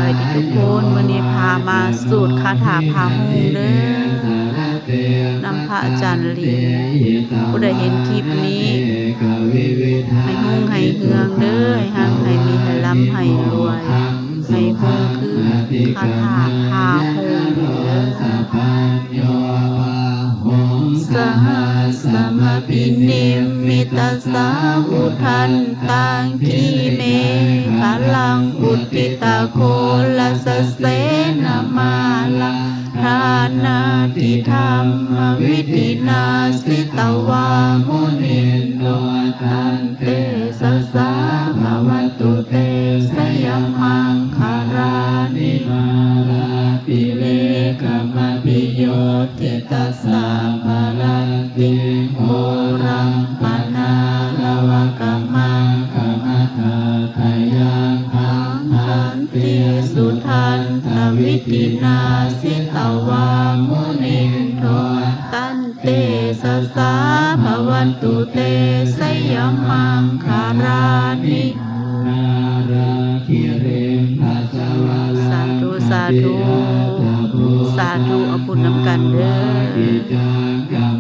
วัสดีทุกคนมื้อนี้พามาสูตรคาถาพาฮุงเด้อนำพระอาจารย์ลีผู้ใดเห็นคลิปนี้ให้ฮุงให้เฮืองเด้อให้ฮังให้มีให้ร่ำให้รวยให้ฮุงคือคาถาพาฮุงเด้อสหัสมปินิมมิตสาวุทันตังคีเมฆลังอุตติตาโคลัสเสนามาลังทานาทิธรรมวิธินาสิตวามุนินโนตันเตสสะภะวันตุเตสยมังคารานิมาราปิเลกมปิโยติตัสสะภะลันติโมรังปนาลวะกัมมังขมัทธาทายังอังคันติสุทันตวิตินาสิตวามุนินโทตันเตสสะภะวันตุเตสยมังคารานิสาธุสาธุสาธุเอาบุญนำกันเด้อ